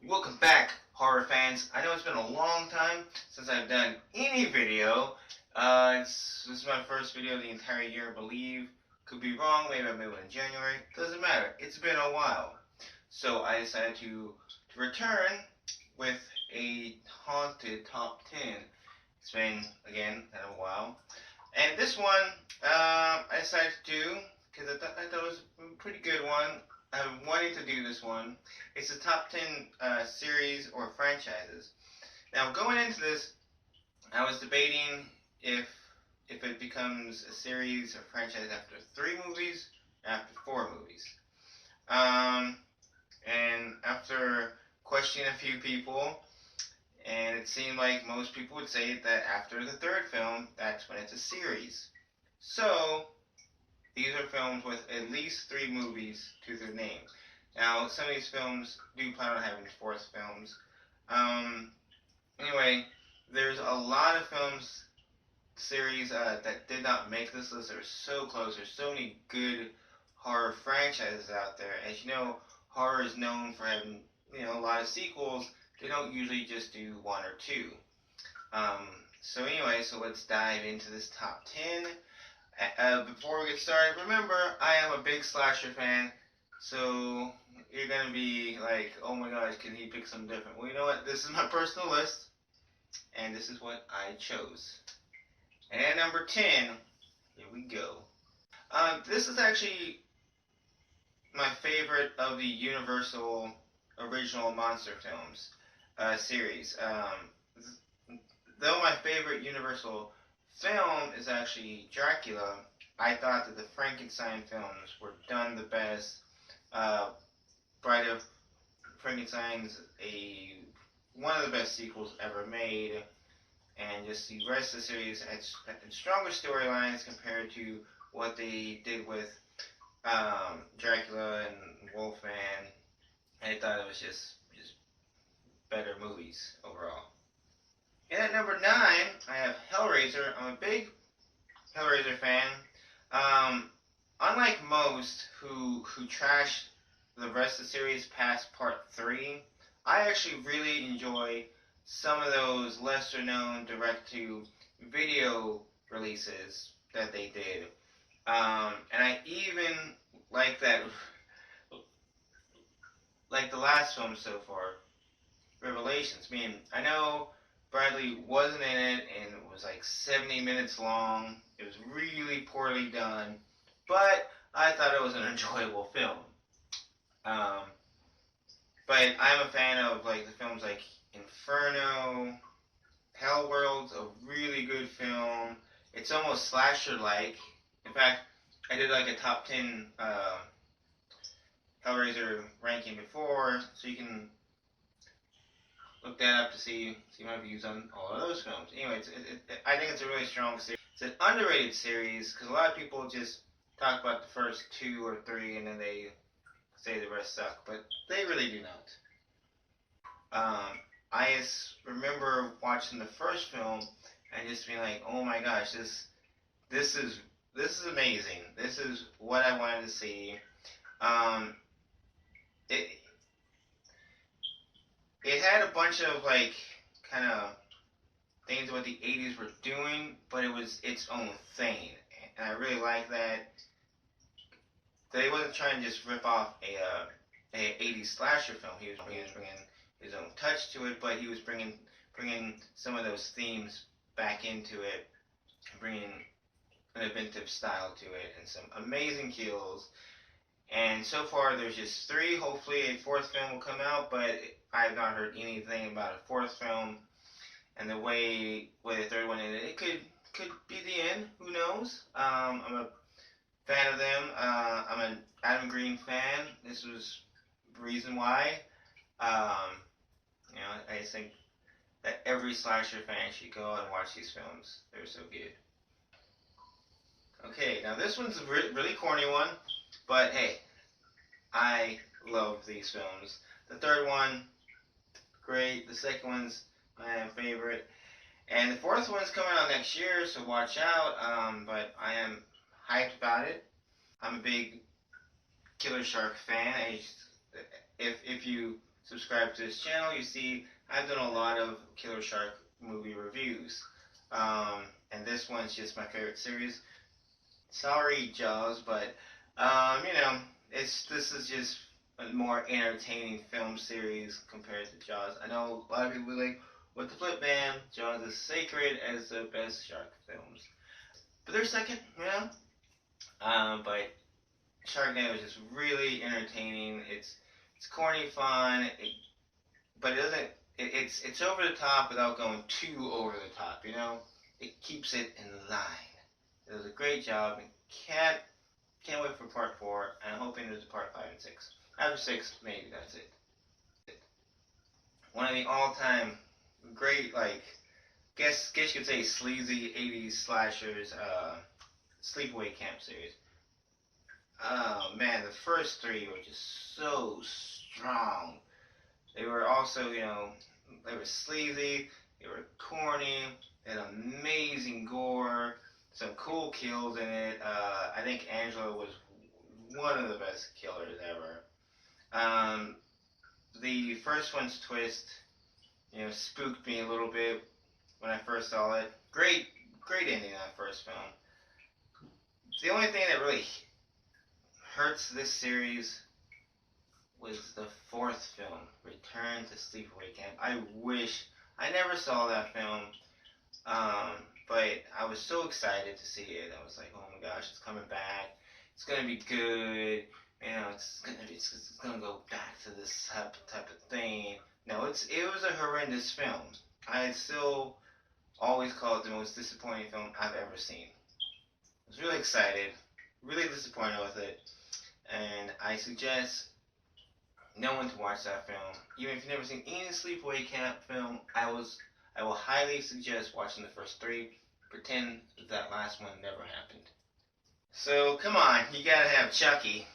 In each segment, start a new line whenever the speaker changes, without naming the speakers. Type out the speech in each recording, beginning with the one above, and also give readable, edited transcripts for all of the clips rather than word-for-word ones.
Welcome back, horror fans. I know it's been a long time since I've done any video. This is my first video of the entire year, I believe. Could be wrong, maybe I made one in January. Doesn't matter. It's been a while. So I decided to return with a haunted top 10. It's been, again, a while. And this one, I decided to do, because I thought it was a pretty good one. I've been wanting to do this one. It's a top 10 series or franchises. Now, going into this, I was debating if it becomes a series or franchise after 3 movies or after 4 movies. And after questioning a few people, and it seemed like most people would say that after the 3rd film, that's when it's a series. So these are films with at least 3 movies to their name. Now, some of these films do plan on having 4th films. Anyway, there's a lot of films, series that did not make this list. They're so close. There's so many good horror franchises out there. As you know, horror is known for having, a lot of sequels. They don't usually just do 1 or 2. So anyway, so let's dive into this top 10. Before we get started, remember, I am a big slasher fan, so you're going to be like, oh my gosh, can he pick something different? Well, you know what? This is my personal list, and this is what I chose. And at number 10, here we go. This is actually my favorite of the Universal original monster films series. Though my favorite Universal film is actually Dracula, I thought that the Frankenstein films were done the best. Bride of Frankenstein's one of the best sequels ever made, and just the rest of the series had stronger storylines compared to what they did with Dracula and Wolfman. I thought it was just better movies overall. And at number 9, I have Hellraiser. I'm a big Hellraiser fan. Unlike most who trash the rest of the series past part 3, I actually really enjoy some of those lesser known direct-to-video releases that they did. And I even like that, like the last film so far, Revelations. I mean, I know Bradley wasn't in it, and it was like 70 minutes long. It was really poorly done, but I thought it was an enjoyable film. But I'm a fan of like the films like Inferno, Hellworld's a really good film. It's almost slasher-like. In fact, I did like a top 10 Hellraiser ranking before, so you can look that up to see my views on all of those films. Anyway, I think it's a really strong series. It's an underrated series because a lot of people just talk about the first 2 or 3 and then they say the rest suck, but they really do not. I just remember watching the first film and just being like, oh my gosh, this is amazing. This is what I wanted to see. It had a bunch of like kind of things what the 80s were doing, but it was its own thing, and I really like that. They wasn't trying to just rip off a 80s slasher film. He was bringing his own touch to it, but he was bringing some of those themes back into it, and bringing an inventive style to it, and some amazing kills. And so far, there's just 3. Hopefully, a 4th film will come out, but I've not heard anything about a 4th film. And the way the 3rd one ended, it could be the end. Who knows? I'm a fan of them. I'm an Adam Green fan. This was the reason why. I just think that every slasher fan should go out and watch these films. They're so good. Okay, now this one's a really corny one. But hey, I love these films. The 3rd one, great. The 2nd one's my favorite. And the 4th one's coming out next year, so watch out. But I am hyped about it. I'm a big Killer Shark fan. If you subscribe to this channel, you see I've done a lot of killer shark movie reviews. And this one's just my favorite series. Sorry, Jaws, but you know, this is just a more entertaining film series compared to Jaws. I know a lot of people are like, with the flip, man, Jaws is sacred as the best shark films. But they're second, you know. But Sharknado is just really entertaining. It's corny fun, but it doesn't. It's over the top without going too over the top. You know, it keeps it in line. It does a great job. And can't wait for part 4. And I'm hoping there's a part 5 and 6. After 6, maybe that's it. One of the all-time great, like, guess you could say sleazy 80s slashers, sleepaway camp series. Oh man, the first 3 were just so strong. They were also, you know, they were sleazy, they were corny, they had amazing gore, some cool kills in it. I think Angela was one of the best killers ever. The first one's twist, you know, spooked me a little bit when I first saw it. Great ending that first film. The only thing that really hurts this series was the 4th film, Return to Sleepaway Camp. I wish I never saw that film, but I was so excited to see it. I was like, oh my gosh, it's coming back. It's gonna be good. You know, it's gonna go back to this type of thing. No, it was a horrendous film. I still always call it the most disappointing film I've ever seen. I was really excited, really disappointed with it, and I suggest no one to watch that film. Even if you've never seen any sleepaway camp film, I will highly suggest watching the first 3. Pretend that last one never happened. So come on, you gotta have Chucky.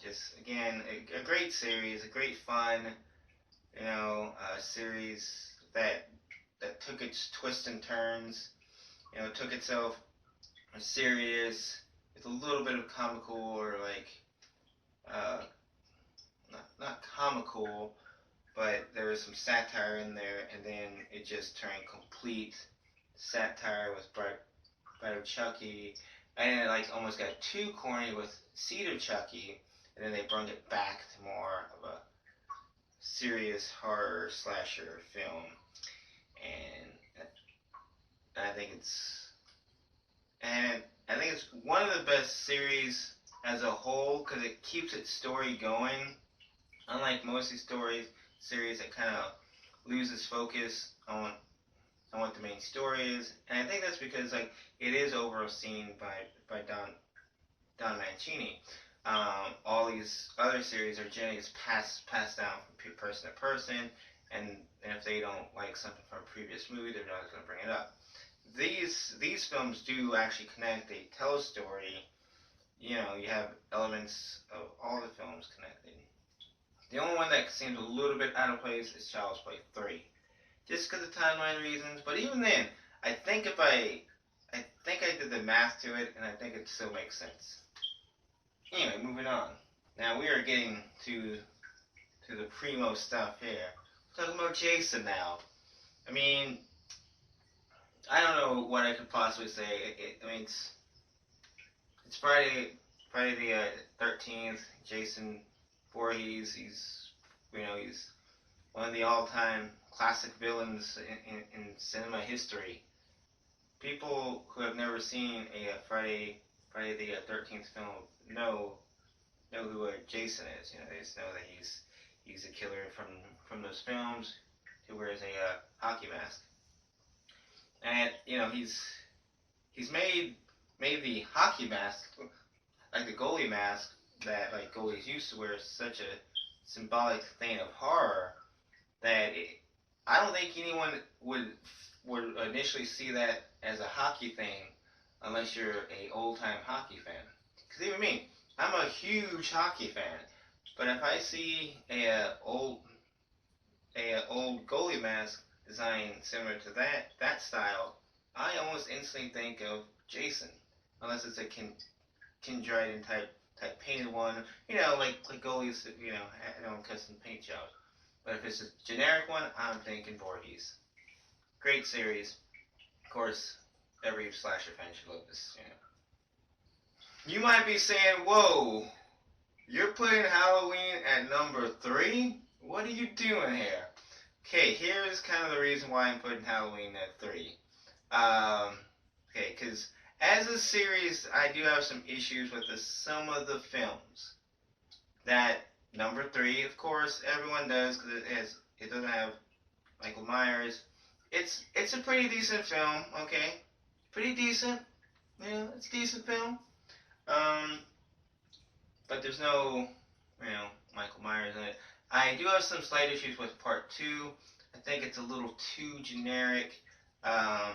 Just again, a great series, a great fun, you know, series that took its twists and turns. You know, took itself serious with a little bit of comical, or like not comical, but there was some satire in there, and then it just turned complete satire with Bride of Chucky, and then it like almost got too corny with Seed of Chucky, and then they brought it back to more of a serious horror slasher film, and I think it's one of the best series as a whole, because it keeps its story going. Unlike most of these series that kind of loses focus on what the main story is, and I think that's because like it is overseen by Don Mancini. All these other series are generally just passed down from person to person, and if they don't like something from a previous movie, they're not going to bring it up. These films do actually connect. They tell a story. You know, you have elements of all the films connected. The only one that seems a little bit out of place is Child's Play 3. Just because of timeline reasons, but even then, I think I did the math to it, and I think it still makes sense. Anyway, moving on. Now we are getting to the primo stuff here. We're talking about Jason now. I mean, I don't know what I could possibly say. I mean, it's Friday the 13th. Jason Voorhees. He's one of the all-time classic villains in cinema history. People who have never seen a Friday the 13th film know who Jason is. You know, they just know that he's a killer from those films who wears a hockey mask. And you know, he's made the hockey mask, like the goalie mask that like goalies used to wear, such a symbolic thing of horror that I don't think anyone would initially see that as a hockey thing unless you're a old-time hockey fan. Because even me, I'm a huge hockey fan, but if I see a old goalie mask design similar to that style, I almost instantly think of Jason, unless it's a Kindred type type painted one, you know, like goalies, you know, their own custom paint jobs. But if it's a generic one, I'm thinking Voorhees. Great series. Of course, every slasher fan should love this, you know. You might be saying, whoa, you're putting Halloween at number 3? What are you doing here? Okay, here's kind of the reason why I'm putting Halloween at 3. Okay, because as a series, I do have some issues with some of the films. That number 3, of course, everyone does because it doesn't have Michael Myers. It's a pretty decent film, okay, pretty decent. Yeah, it's a decent film. But there's no, you know, Michael Myers in it. I do have some slight issues with part 2. I think it's a little too generic. I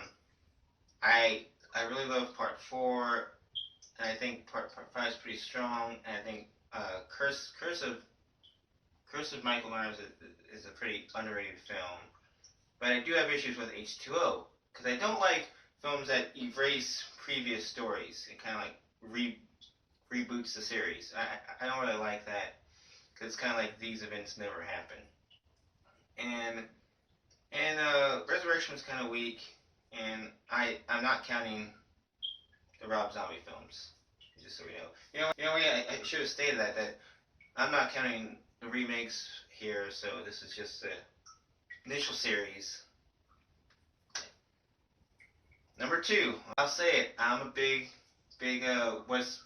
really love part 4, and I think part 5 is pretty strong. And I think Curse of Michael Myers is a pretty underrated film. But I do have issues with H2O because I don't like films that erase previous stories and kind of like reboots the series. I don't really like that because it's kind of like these events never happened. And Resurrection was kind of weak, and I'm not counting the Rob Zombie films, just so we know. Yeah, I should have stated that I'm not counting the remakes here, so this is just the initial series. Number 2, I'll say it. I'm a big Wes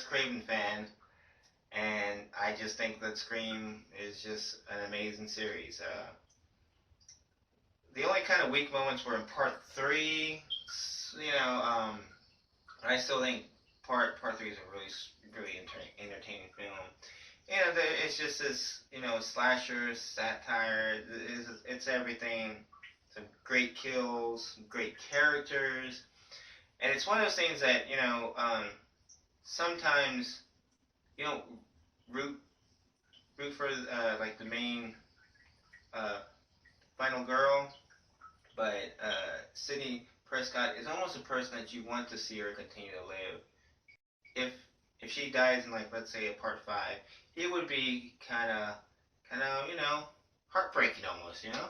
Craven fan, and I just think that Scream is just an amazing series. The only kind of weak moments were in part 3. You know, I still think part 3 is a really entertaining film. You know, it's just this, you know, slasher, satire. It's everything. Some great kills, great characters, and it's one of those things that, you know, sometimes you don't root for like the main final girl, but Sidney Prescott is almost a person that you want to see her continue to live. If she dies in, like, let's say a part 5, it would be kind of you know, heartbreaking almost, you know.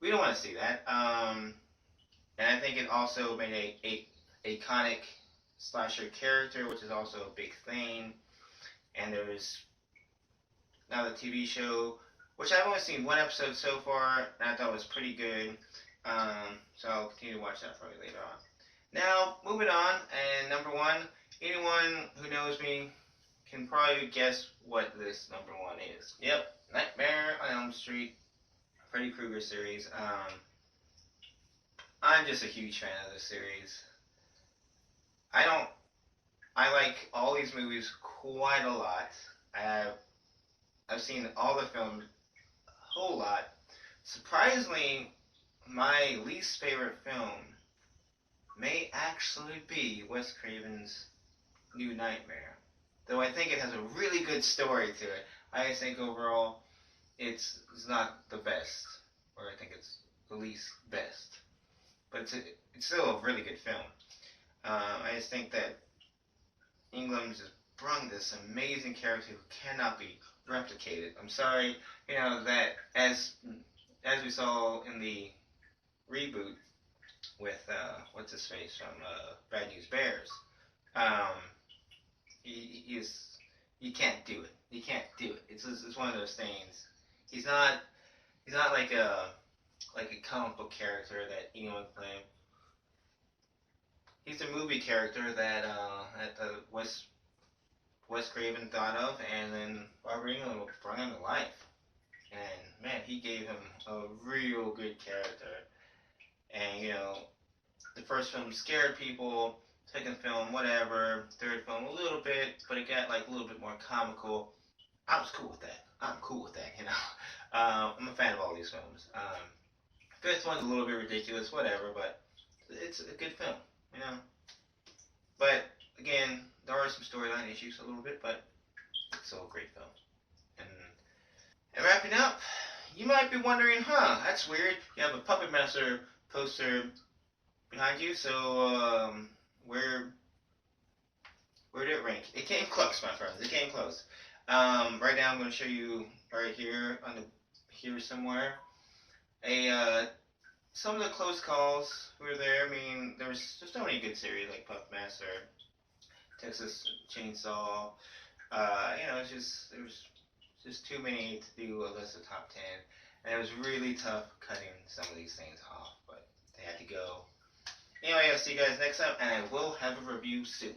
We don't want to see that. And I think it also made a iconic slasher character, which is also a big thing. And there's now the TV show, which I've only seen 1 episode so far, and I thought was pretty good. So I'll continue to watch that probably later on. Now, moving on, and number 1, anyone who knows me can probably guess what this number 1 is. Yep, Nightmare on Elm Street, Freddy Krueger series. I'm just a huge fan of this series. I like all these movies quite a lot. I've seen all the films a whole lot. Surprisingly, my least favorite film may actually be Wes Craven's New Nightmare. Though I think it has a really good story to it. I just think overall it's not the best, or I think it's the least best. But it's still a really good film. I just think that England just brung this amazing character who cannot be replicated. I'm sorry, you know, that as we saw in the reboot with what's his face from Bad News Bears, he can't do it. He can't do it. It's one of those things. He's not like a comic book character that anyone can play. He's a movie character that Wes Craven thought of, and then Robert Englund brought him to life. And man, he gave him a real good character. And you know, the first film scared people. Second film, whatever. Third film, a little bit, but it got like a little bit more comical. I was cool with that. I'm cool with that, you know. I'm a fan of all these films. Fifth one's a little bit ridiculous, whatever, but it's a good film, you know. But again, there are some storyline issues a little bit, but it's still a great film. And wrapping up, you might be wondering, that's weird. You have a Puppet Master poster behind you, so where rank. It came close, my friends. It came close. Right now I'm going to show you right here on the here somewhere some of the close calls were there. I mean, there was so many good series like Puffmaster, Texas Chainsaw. There was just too many to do a list of top 10, and it was really tough cutting some of these things off, but they had to go. Anyway, I'll see you guys next time, and I will have a review soon.